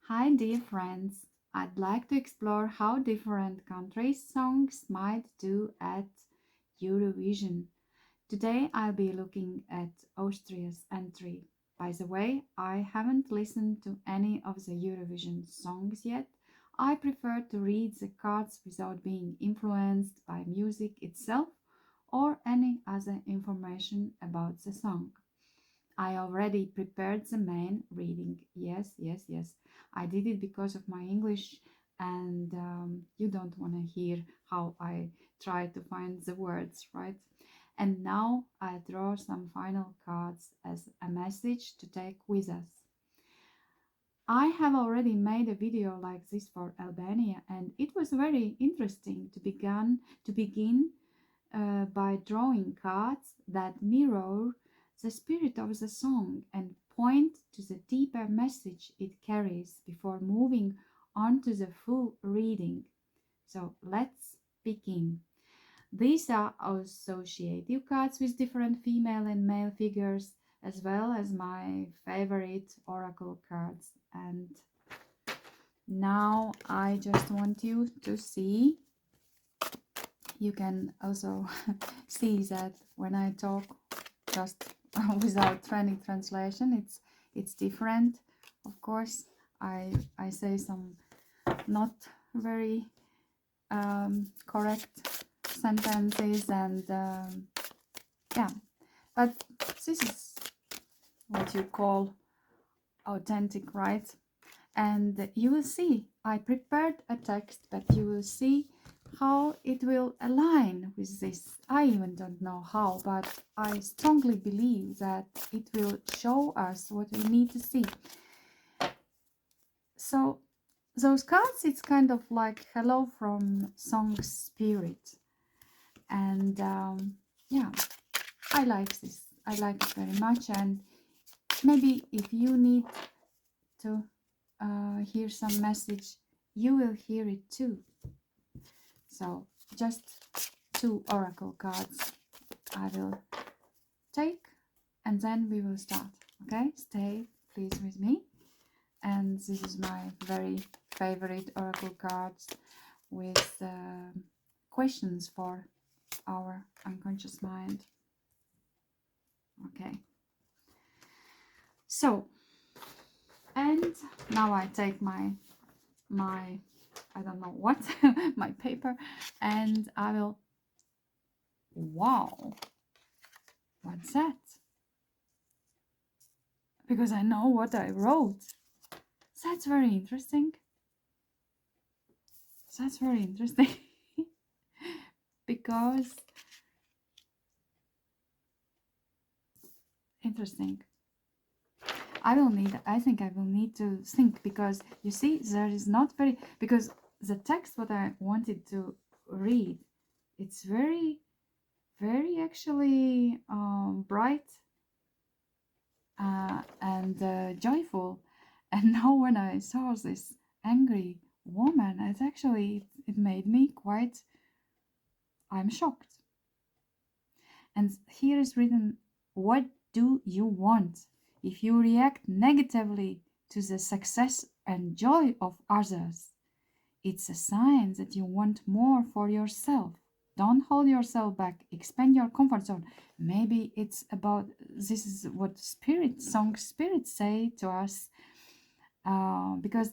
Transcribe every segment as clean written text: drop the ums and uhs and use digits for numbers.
Hi, dear friends. I'd like to explore how different countries' songs might do at Eurovision. Today, I'll be looking at Austria's entry. By the way, I haven't listened to any of the Eurovision songs yet. I prefer to read the cards without being influenced by music itself or any other information about the song. I already prepared the main reading. Yes, yes, yes. I did it because of my English, and you don't want to hear how I try to find the words, right? And now I draw some final cards as a message to take with us. I have already made a video like this for Albania, and it was very interesting to begin by drawing cards that mirror the spirit of the song and point to the deeper message it carries before moving on to the full reading. So let's begin. These are associative cards with different female and male figures, as well as my favorite oracle cards. And now I just want you to see. You can also see that when I talk just without training translation, it's different. Of course, I say some not very correct sentences, and yeah, but this is what you call authentic, right? And you will see I prepared a text, but you will see how it will align with this. I even don't know how, but I strongly believe that it will show us what we need to see. So those cards, it's kind of like hello from song spirit. And yeah, I like this. I like it very much. And maybe if you need to hear some message, you will hear it too. So just 2 oracle cards I will take, and then we will start. Okay, stay please with me. And this is my very favorite oracle cards with questions for our unconscious mind. Okay, so, and now I take my I don't know what my paper, and I will. Wow, what's that? Because I know what I wrote. That's very interesting. That's very interesting. Because interesting. I think I will need to think, because you see, there is not very, because the text what I wanted to read, it's very, very actually bright and joyful. And now when I saw this angry woman, it made me quite, I'm shocked. And here is written, what do you want? If you react negatively to the success and joy of others, it's a sign that you want more for yourself. Don't hold yourself back. Expand your comfort zone. Maybe it's about, this is what song spirits say to us, because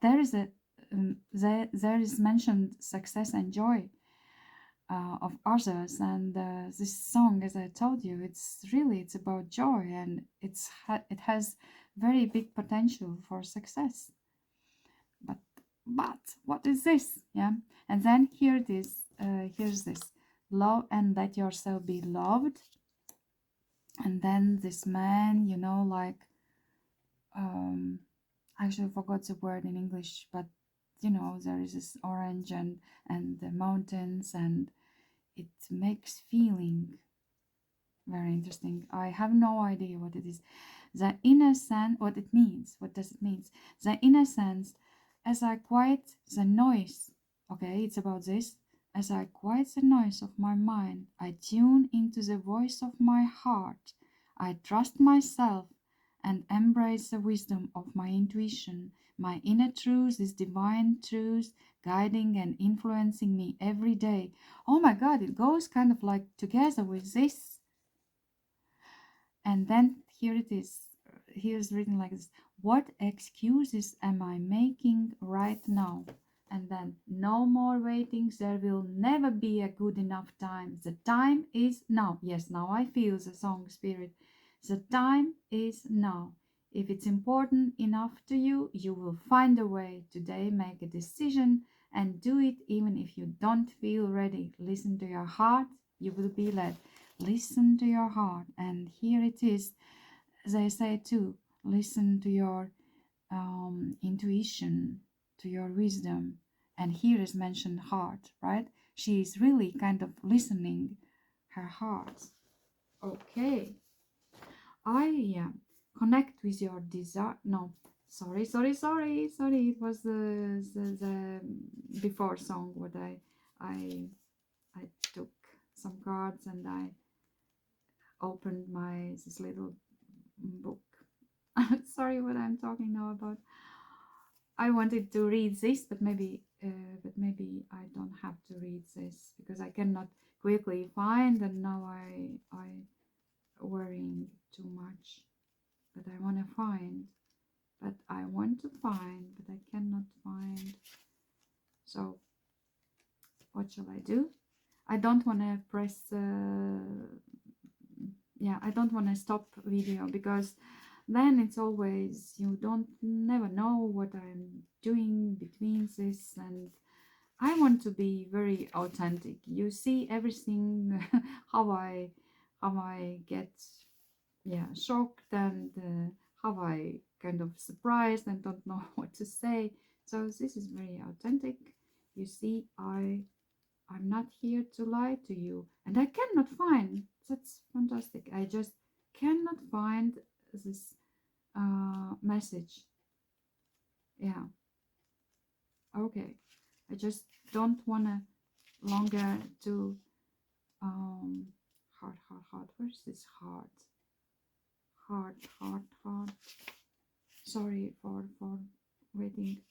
there is there is mentioned success and joy of others, and this song, as I told you, it's about joy, and it has very big potential for success. But what is this? Yeah, and then here it is. Here's this: love and let yourself be loved. And then this man, like I actually forgot the word in English, but there is this orange and the mountains, and it makes feeling very interesting. I have no idea what it is. The inner sense, what it means. What does it mean? The inner sense, as I quiet the noise. Okay, it's about this. As I quiet the noise of my mind, I tune into the voice of my heart. I trust myself and embrace the wisdom of my intuition. My inner truth is divine truth, guiding and influencing me every day. Oh my God, it goes kind of like together with this. And then here it is. Here's written like this: what excuses am I making right now? And then, no more waiting. There will never be a good enough time. The time is now. Yes, now I feel the song spirit. The time is now. If it's important enough to you, you will find a way today. Make a decision and do it even if you don't feel ready. Listen to your heart. You will be led. Listen to your heart. And here it is. They say too, listen to your intuition, to your wisdom. And here is mentioned heart, right? She is really kind of listening her heart. Okay. I connect with your desire. No, sorry. It was the before song what I I took some cards and I opened my this little book. Sorry what I'm talking now about. I wanted to read this, but maybe I don't have to read this because I cannot quickly find, and now I worrying too much. But I want to find, but I want to find, but I cannot find. So what shall I do? I don't want to press. I don't want to stop video because then it's always you don't never know what I'm doing between this, and I want to be very authentic. You see everything how I get shocked and how I kind of surprised and don't know what to say. So this is very authentic. You see, I'm not here to lie to you, and I cannot find. That's fantastic. I just cannot find this message. Yeah. Okay. I just don't wanna longer to heart. Where's this heart? Heart. Sorry for waiting.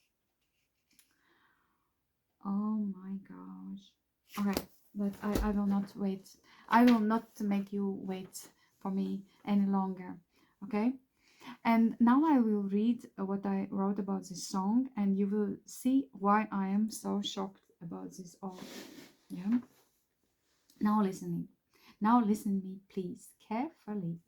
Oh my gosh. Okay, but I will not wait. I will not make you wait for me any longer. Okay? And now I will read what I wrote about this song, and you will see why I am so shocked about this all. Yeah? Now listening. Now listen me, please, carefully.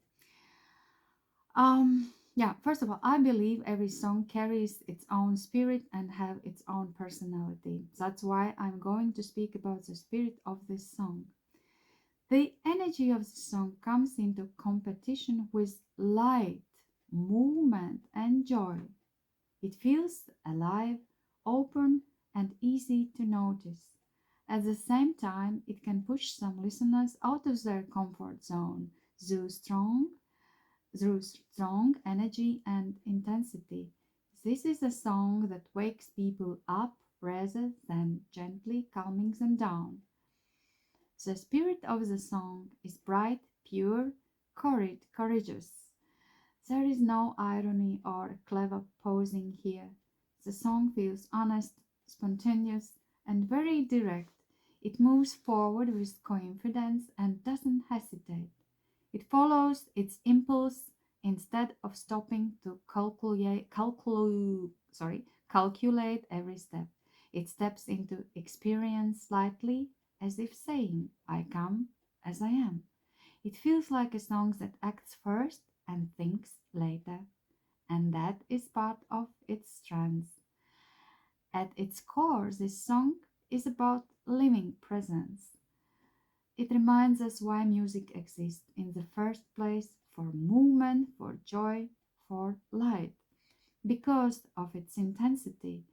First of all, I believe every song carries its own spirit and have its own personality. That's why I'm going to speak about the spirit of this song. The energy of the song comes into competition with light, movement, and joy. It feels alive, open, and easy to notice. At the same time, it can push some listeners out of their comfort zone through strong energy and intensity. This is a song that wakes people up rather than gently calming them down. The spirit of the song is bright, pure, courageous. There is no irony or clever posing here. The song feels honest, spontaneous, and very direct. It moves forward with confidence and doesn't hesitate. It follows its impulse instead of stopping to calculate every step. It steps into experience lightly, as if saying, I come as I am. It feels like a song that acts first and thinks later, and that is part of its strength. At its core, this song is about living presence. It reminds us why music exists in the first place, for movement, for joy, for light. Because of its intensity,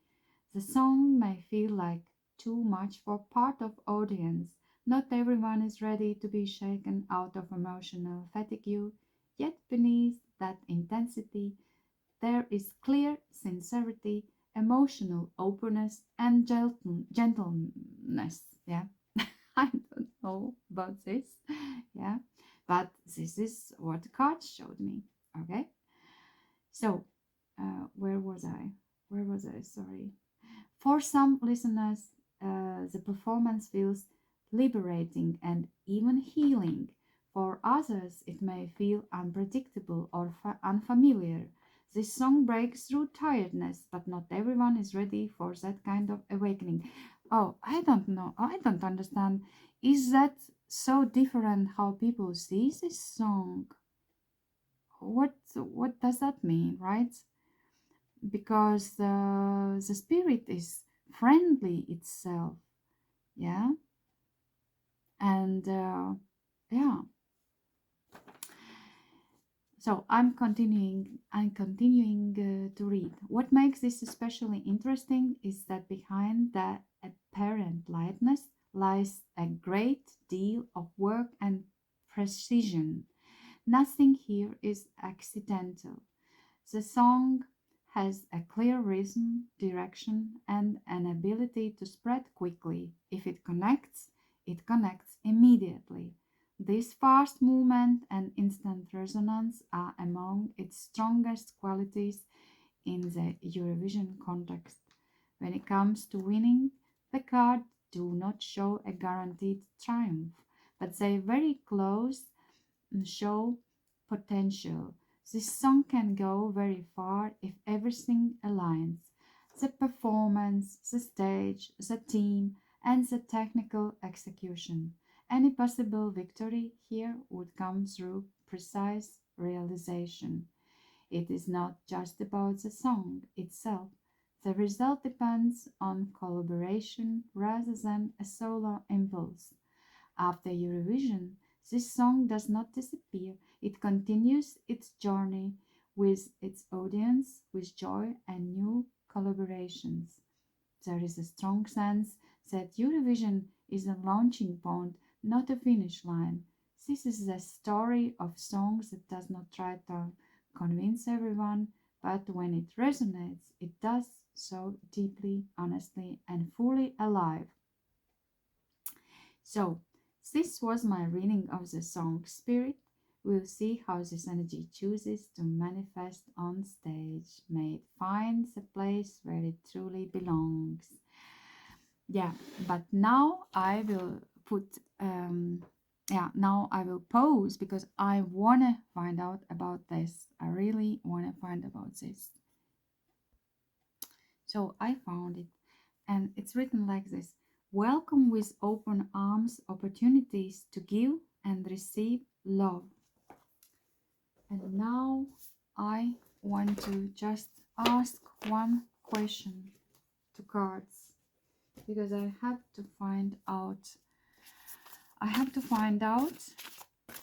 the song may feel like too much for part of audience. Not everyone is ready to be shaken out of emotional fatigue, yet beneath that intensity there is clear sincerity, emotional openness, and gentleness. Yeah. I don't know about this. Yeah. But this is what the cards showed me. Okay. So, where was I? Where was I? Sorry. For some listeners, the performance feels liberating and even healing. For others, it may feel unpredictable or unfamiliar. This song breaks through tiredness, but not everyone is ready for that kind of awakening. Oh, I don't know. I don't understand. Is that so different how people see this song? What does that mean, right? Because the spirit is friendly itself, yeah, and yeah. So I'm continuing to read. What makes this especially interesting is that behind the apparent lightness lies a great deal of work and precision. Nothing here is accidental. The song has a clear rhythm, direction, and an ability to spread quickly. If it connects immediately. This fast movement and instant resonance are among its strongest qualities in the Eurovision context. When it comes to winning, the cards do not show a guaranteed triumph, but they very close show potential. This song can go very far if everything aligns: the performance, the stage, the team, and the technical execution. Any possible victory here would come through precise realization. It is not just about the song itself. The result depends on collaboration rather than a solo impulse. After Eurovision, this song does not disappear. It continues its journey with its audience, with joy and new collaborations. There is a strong sense that Eurovision is a launching point, not a finish line. This is the story of songs that does not try to convince everyone, but when it resonates, it does so deeply, honestly, and fully alive. So, this was my reading of the song Spirit. We'll see how this energy chooses to manifest on stage. May it find the place where it truly belongs. Yeah, but now I will now I will pause because I want to find out about this. I really want to find about this. So I found it, and it's written like this: Welcome with open arms, opportunities to give and receive love. And now I want to just ask one question to cards because I have to find out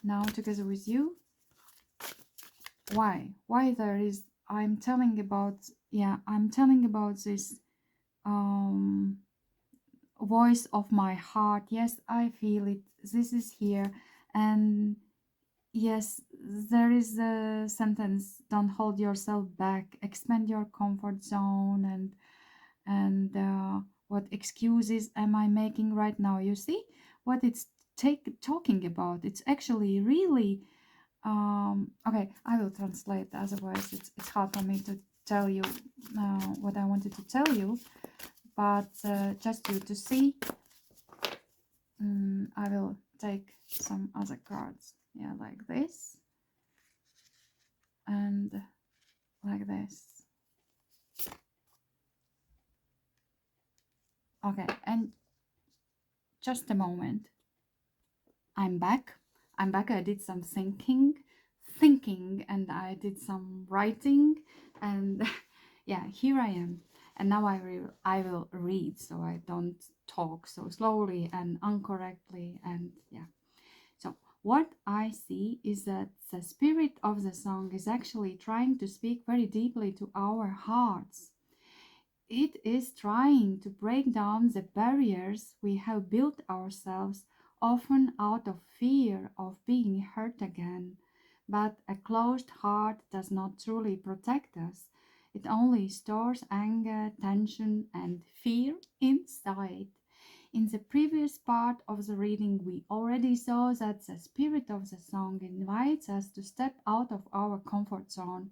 now together with you why there is I'm telling about this um voice of my heart. Yes, I feel it. This is here. And yes, there is a sentence: don't hold yourself back, expand your comfort zone. And what excuses am I making right now? You see what it's talking about? It's actually really okay. I will translate, otherwise it's hard for me to tell you what I wanted to tell you. But just you to see, I will take some other cards. Yeah, like this and like this. Okay, and just a moment. I'm back. I'm back. I did some thinking, and I did some writing, and yeah, here I am. And now I will read, so I don't talk so slowly and incorrectly. And yeah. So what I see is that the spirit of the song is actually trying to speak very deeply to our hearts. It is trying to break down the barriers we have built ourselves, often out of fear of being hurt again. But a closed heart does not truly protect us. It only stores anger, tension, and fear inside. In the previous part of the reading, we already saw that the spirit of the song invites us to step out of our comfort zone.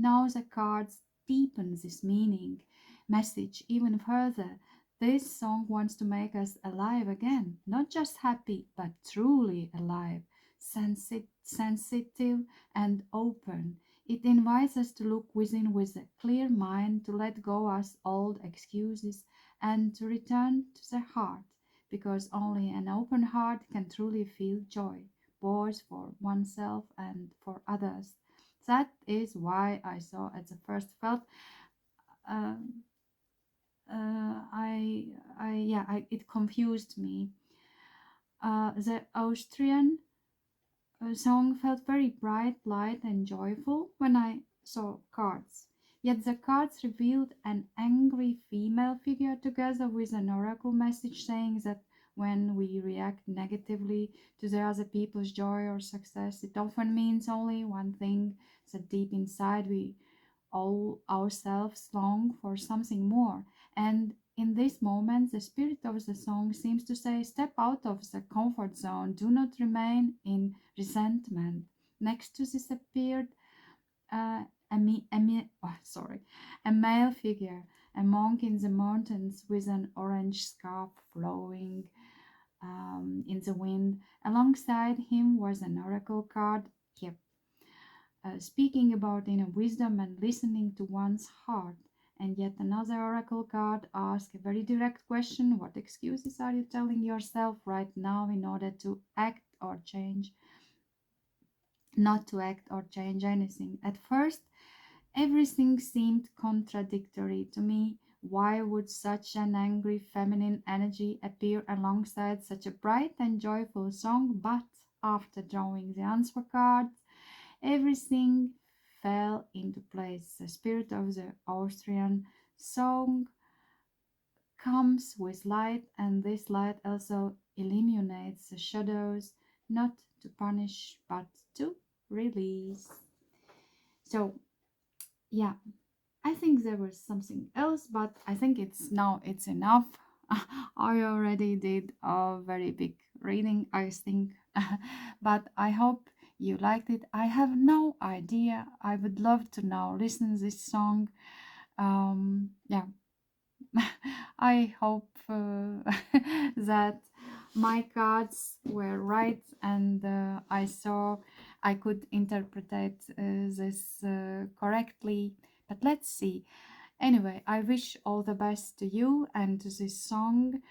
Now the cards deepen this meaning message even further. This song wants to make us alive again, not just happy, but truly alive, sensitive and open. It invites us to look within with a clear mind, to let go us old excuses, and to return to the heart, because only an open heart can truly feel joy, both for oneself and for others. That is why I saw at the first felt uh, it confused me. The Austrian song felt very bright, light, and joyful when I saw cards. Yet the cards revealed an angry female figure together with an oracle message saying that when we react negatively to the other people's joy or success, it often means only one thing, that deep inside we all ourselves long for something more. And in this moment, the spirit of the song seems to say, step out of the comfort zone, do not remain in resentment. Next to this appeared a male figure, a monk in the mountains with an orange scarf flowing in the wind. Alongside him was an oracle card, yep, speaking about inner wisdom and listening to one's heart. And yet another oracle card asks a very direct question: what excuses are you telling yourself right now in order to act or change? Not to act or change anything. At first, everything seemed contradictory to me. Why would such an angry feminine energy appear alongside such a bright and joyful song? But after drawing the answer cards, everything fell into place. The spirit of the Austrian song comes with light, and this light also illuminates the shadows, not to punish but to release. So, yeah, I think there was something else, but I think it's enough. I already did a very big reading, I think, but I hope you liked it. I have no idea. I would love to now listen this song. Yeah, I hope that my cards were right and I saw I could interpret this correctly. But let's see. Anyway, I wish all the best to you and to this song.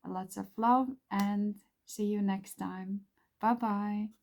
Lots of love and see you next time. Bye bye.